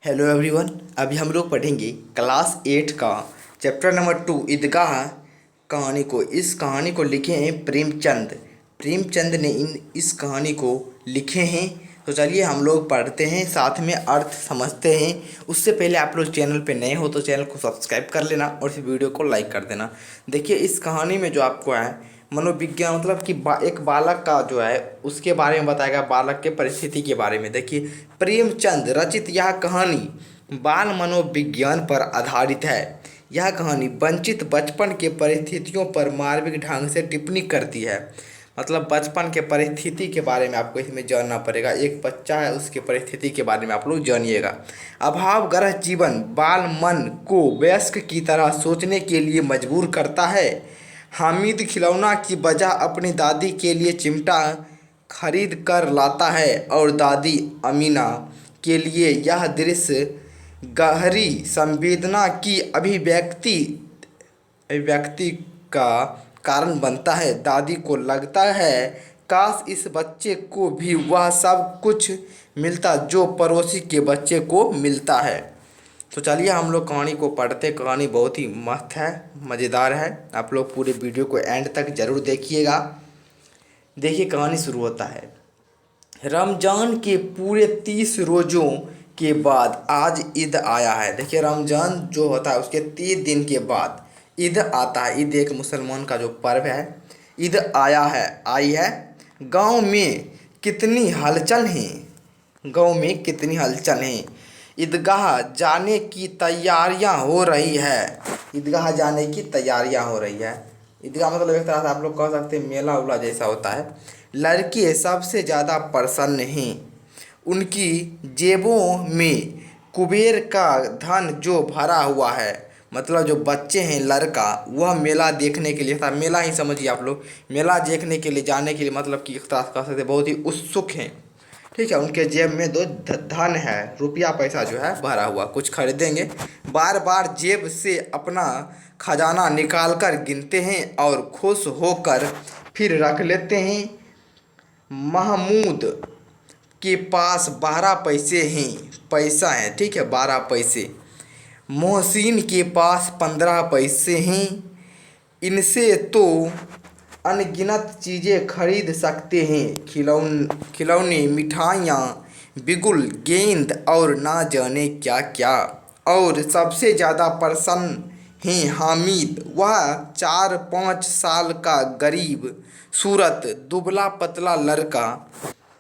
Hello everyone. अभी हम लोग पढ़ेंगे क्लास 8 का चैप्टर नंबर 2 ईदगाह कहानी को। इस कहानी को लिखे हैं प्रेमचंद। प्रेमचंद ने इस कहानी को लिखे हैं। तो चलिए हम लोग पढ़ते हैं, साथ में अर्थ समझते हैं। उससे पहले आप लोग चैनल पे नए हो तो चैनल को सब्सक्राइब कर लेना और इस वीडियो को लाइक कर देना। देखिए इस कहानी में जो आपको है मनोविज्ञान मतलब कि एक बालक का जो है उसके बारे में बताया गया, बालक के परिस्थिति के बारे में। देखिए प्रेमचंद रचित यह कहानी बाल मनोविज्ञान पर आधारित है। यह कहानी वंचित बचपन के परिस्थितियों पर मार्मिक ढंग से टिप्पणी करती है। मतलब बचपन के परिस्थिति के बारे में आपको इसमें जानना पड़ेगा। एक बच्चा है, उसके परिस्थिति के बारे में आप लोग जानिएगा। अभावग्रस्त जीवन बाल मन को वयस्क की तरह सोचने के लिए मजबूर करता है। हामिद खिलौना की बजाय अपनी दादी के लिए चिमटा खरीद कर लाता है और दादी अमीना के लिए यह दृश्य गहरी संवेदना की अभिव्यक्ति का कारण बनता है। दादी को लगता है काश इस बच्चे को भी वह सब कुछ मिलता जो पड़ोसी के बच्चे को मिलता है। तो चलिए हम लोग कहानी को पढ़ते। कहानी बहुत ही मस्त है, मज़ेदार है। आप लोग पूरे वीडियो को एंड तक ज़रूर देखिएगा। देखिए कहानी शुरू होता है। रमज़ान के पूरे 30 रोज़ों के बाद आज ईद आया है। देखिए रमज़ान जो होता है उसके 30 दिन के बाद ईद आता है। ईद एक मुसलमान का जो पर्व है। ईद आई है। गांव में कितनी हलचल है। गांव में कितनी हलचल है। ईदगाह जाने की तैयारियां हो रही है। ईदगाह जाने की तैयारियां हो रही है। ईदगाह मतलब एक तरह से आप लोग कह सकते हैं मेला उला जैसा होता है। लड़के सबसे ज़्यादा प्रसन्न हैं। उनकी जेबों में कुबेर का धन जो भरा हुआ है। मतलब जो बच्चे हैं लड़का वह मेला देखने के लिए था। मेला ही समझिए आप लोग। मेला देखने के लिए जाने के लिए मतलब कि एक तरह से कह सकते बहुत ही उत्सुक हैं। ठीक है, उनके जेब में दो धन है, रुपया पैसा जो है भरा हुआ, कुछ खरीदेंगे। बार बार जेब से अपना खजाना निकाल कर गिनते हैं और खुश होकर फिर रख लेते हैं। महमूद के पास 12 पैसे हैं, पैसा है, ठीक है, 12 पैसे। मोहसिन के पास 15 पैसे हैं। इनसे तो अनगिनत चीज़ें खरीद सकते हैं। खिलौने, मिठाइयाँ, बिगुल, गेंद और ना जाने क्या क्या। और सबसे ज़्यादा प्रसन्न हैं हामिद। वह 4-5 साल का गरीब सूरत दुबला पतला लड़का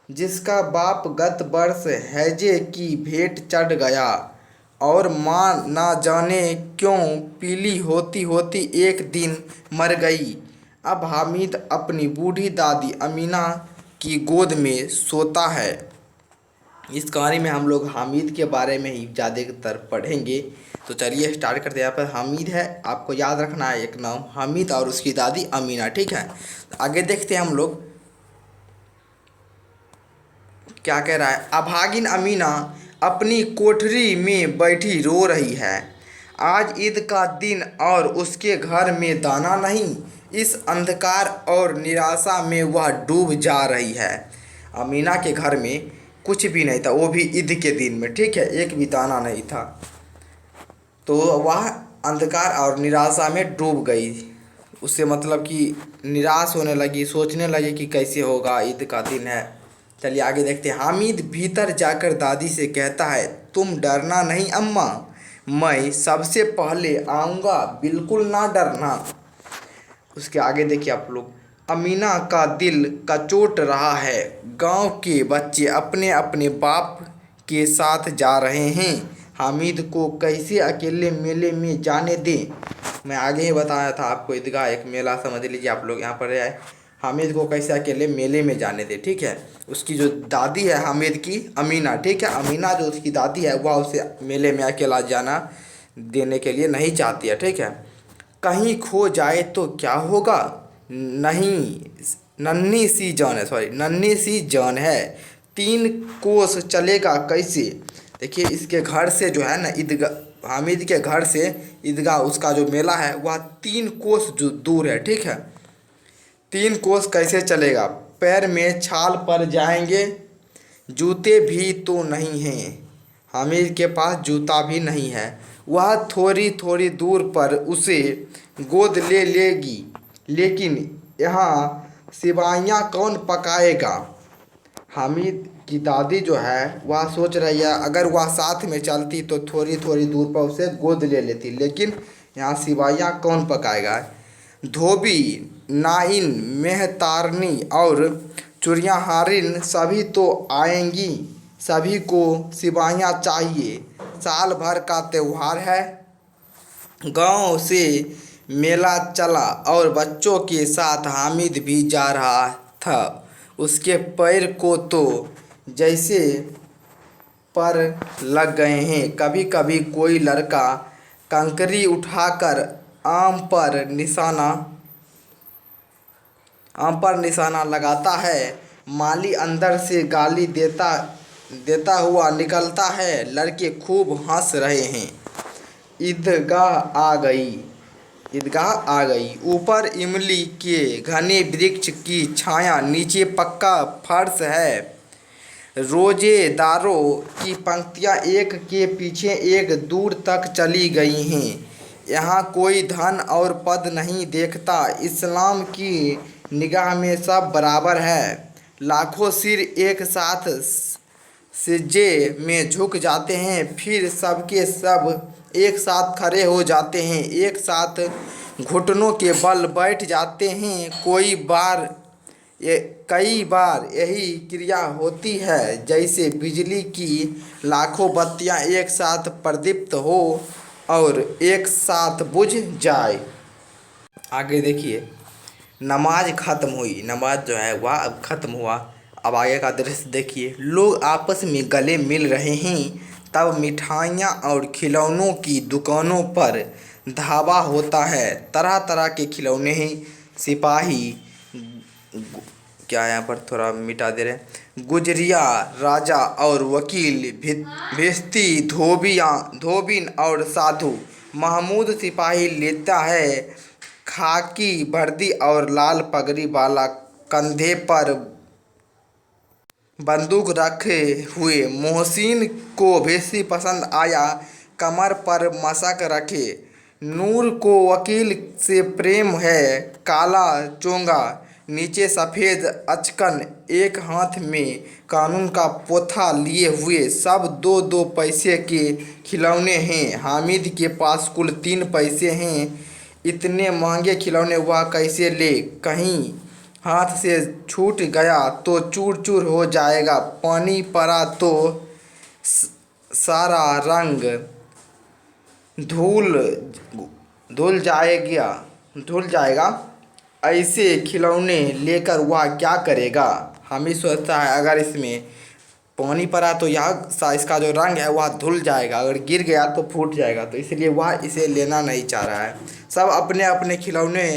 जिसका बाप गत वर्ष हैजे की भेंट चढ़ गया और माँ ना जाने क्यों पीली होती होती एक दिन मर गई। अब हामिद अपनी बूढ़ी दादी अमीना की गोद में सोता है। इस कहानी में हम लोग हामिद के बारे में ही ज़्यादातर पढ़ेंगे। तो चलिए स्टार्ट करते हैं। यहाँ पर हामिद है, आपको याद रखना है एक नाम हामिद और उसकी दादी अमीना, ठीक है। आगे देखते हैं हम लोग क्या कह रहा है। अभागिन अमीना अपनी कोठरी में बैठी रो रही है। आज ईद का दिन और उसके घर में दाना नहीं। इस अंधकार और निराशा में वह डूब जा रही है। अमीना के घर में कुछ भी नहीं था, वो भी ईद के दिन में, ठीक है, एक भी दाना नहीं था। तो वह अंधकार और निराशा में डूब गई। उससे मतलब कि निराश होने लगी, सोचने लगी कि कैसे होगा, ईद का दिन है। चलिए आगे देखते हैं। हामिद भीतर जाकर दादी से कहता है, तुम डरना नहीं अम्मा, मैं सबसे पहले आऊँगा, बिल्कुल ना डरना। उसके आगे देखिए आप लोग। अमीना का दिल कचोट रहा है। गांव के बच्चे अपने अपने बाप के साथ जा रहे हैं। हामिद को कैसे अकेले मेले में जाने दें। मैं आगे ही बताया था आपको, ईदगाह एक मेला समझ लीजिए आप लोग। यहाँ पर है हामिद को कैसे अकेले मेले में जाने दे, ठीक है। उसकी जो दादी है हामिद की अमीना, ठीक है, अमीना जो उसकी दादी है वह उसे मेले में अकेला जाना देने के लिए नहीं चाहती है, ठीक है। कहीं खो जाए तो क्या होगा। नहीं, नन्ही सी जान है, 3 कोस चलेगा कैसे। देखिए इसके घर से जो है ना ईदगाह, हामिद के घर से ईदगाह उसका जो मेला है वह 3 कोस जो दूर है, ठीक है। 3 कोस कैसे चलेगा, पैर में छाल पड़ जाएंगे, जूते भी तो नहीं हैं। हामिद के पास जूता भी नहीं है। वह थोड़ी थोड़ी दूर पर उसे गोद ले लेगी, लेकिन यहाँ सिवाइयाँ कौन पकाएगा। हामिद की दादी जो है वह सोच रही है अगर वह साथ में चलती तो थोड़ी थोड़ी दूर पर उसे गोद ले लेती, लेकिन यहाँ सिवाइयाँ कौन पकाएगा। धोबी, नाइन, मेहतारनी और चुड़ियाहारिन सभी तो आएंगी, सभी को सिवाइयाँ चाहिए। साल भर का त्योहार है। गांव से मेला चला और बच्चों के साथ हामिद भी जा रहा था। उसके पैर को तो जैसे पर लग गए हैं। कभी कभी कोई लड़का कंकरी उठाकर आम पर निशाना लगाता है। माली अंदर से गाली देता हुआ निकलता है। लड़के खूब हंस रहे हैं। ईदगाह आ गई। ऊपर इमली के घने वृक्ष की छाया, नीचे पक्का फर्श है। रोजेदारों की पंक्तियां एक के पीछे एक दूर तक चली गई हैं। यहाँ कोई धन और पद नहीं देखता। इस्लाम की निगाह में सब बराबर है। लाखों सिर एक साथ सिजदे में झुक जाते हैं, फिर सबके सब एक साथ खड़े हो जाते हैं, एक साथ घुटनों के बल बैठ जाते हैं। कई बार यही क्रिया होती है जैसे बिजली की लाखों बत्तियां एक साथ प्रदीप्त हो और एक साथ बुझ जाए। आगे देखिए, नमाज ख़त्म हुई। नमाज जो है वह अब ख़त्म हुआ। अब आगे का दृश्य देखिए। लोग आपस में गले मिल रहे हैं। तब मिठाइयाँ और खिलौनों की दुकानों पर धावा होता है। तरह तरह के खिलौने हैं। सिपाही, क्या यहाँ पर थोड़ा मिटा दे रहे हैं, गुजरिया, राजा और वकील, भिस्ती, धोबिन और साधु। महमूद सिपाही लेता है खाकी वर्दी और लाल पगड़ी वाला, कंधे पर बंदूक रखे हुए। मोहसिन को भिस्ती पसंद आया, कमर पर मशक रखे। नूर को वकील से प्रेम है, काला चोंगा, नीचे सफ़ेद अचकन, एक हाथ में कानून का पोथा लिए हुए। सब 2-2 पैसे के खिलौने हैं। हामिद के पास कुल 3 पैसे हैं। इतने महंगे खिलौने वह कैसे ले। कहीं हाथ से छूट गया तो चूर चूर हो जाएगा। पानी पड़ा तो सारा रंग धुल जाएगा। ऐसे खिलौने लेकर वह क्या करेगा। हामिद सोचता है अगर इसमें पानी पड़ा तो इसका जो रंग है वह धुल जाएगा, अगर गिर गया तो फूट जाएगा, तो इसलिए वह इसे लेना नहीं चाह रहा है। सब अपने अपने खिलौने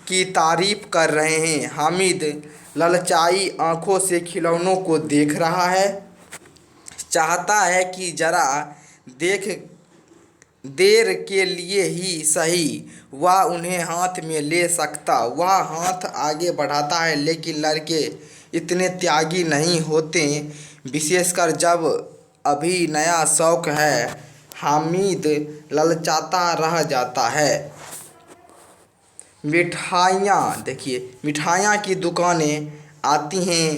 की तारीफ कर रहे हैं। हामिद ललचाई आंखों से खिलौनों को देख रहा है। चाहता है कि जरा देर के लिए ही सही वह उन्हें हाथ में ले सकता। वह हाथ आगे बढ़ाता है, लेकिन लड़के इतने त्यागी नहीं होते, विशेषकर जब अभी नया शौक है। हामिद ललचाता रह जाता है। मिठाइयाँ देखिए, मिठाइयाँ की दुकानें आती हैं।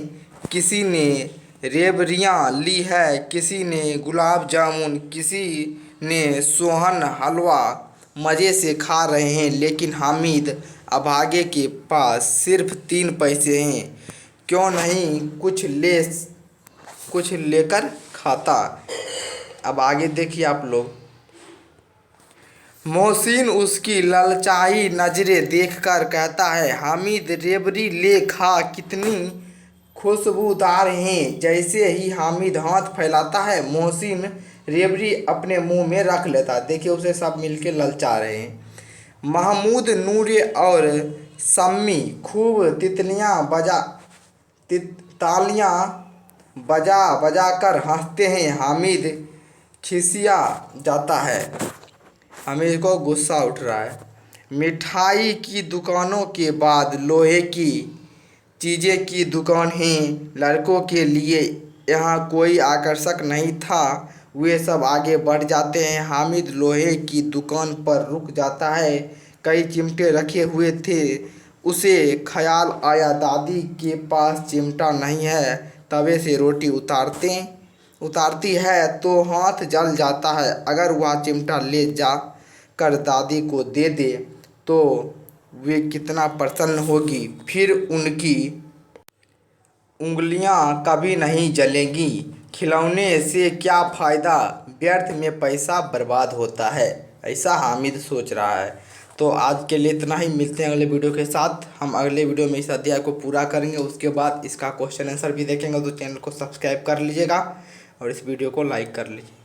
किसी ने रेवड़ियाँ ली है, किसी ने गुलाब जामुन, किसी ने सोहन हलवा मज़े से खा रहे हैं। लेकिन हामिद अभागे के पास सिर्फ 3 पैसे हैं। क्यों नहीं कुछ लेकर खाता। अब आगे देखिए आप लोग। मोहसिन उसकी ललचाई नज़रें देखकर कहता है, हामिद रेवड़ी ले खा, कितनी खुशबूदार हैं। जैसे ही हामिद हाथ फैलाता है, मोहसिन रेवड़ी अपने मुंह में रख लेता है। देखिए उसे सब मिलके ललचा रहे हैं। महमूद, नूरे और सम्मी खूब तालियां बजा कर हंसते हैं। हामिद खिसिया जाता है। हामिद को गुस्सा उठ रहा है। मिठाई की दुकानों के बाद लोहे की चीज़ें की दुकान है। लड़कों के लिए यहाँ कोई आकर्षक नहीं था। वे सब आगे बढ़ जाते हैं। हामिद लोहे की दुकान पर रुक जाता है। कई चिमटे रखे हुए थे। उसे ख्याल आया दादी के पास चिमटा नहीं है। तवे से रोटी उतारती है तो हाथ जल जाता है। अगर वह चिमटा ले जा कर दादी को दे दे तो वे कितना प्रसन्न होगी। फिर उनकी उंगलियां कभी नहीं जलेंगी। खिलौने से क्या फ़ायदा, व्यर्थ में पैसा बर्बाद होता है, ऐसा हामिद सोच रहा है। तो आज के लिए इतना ही। मिलते हैं अगले वीडियो के साथ। हम अगले वीडियो में इस अध्याय को पूरा करेंगे। उसके बाद इसका क्वेश्चन आंसर भी देखेंगे। तो चैनल को सब्सक्राइब कर लीजिएगा और इस वीडियो को लाइक कर लीजिए।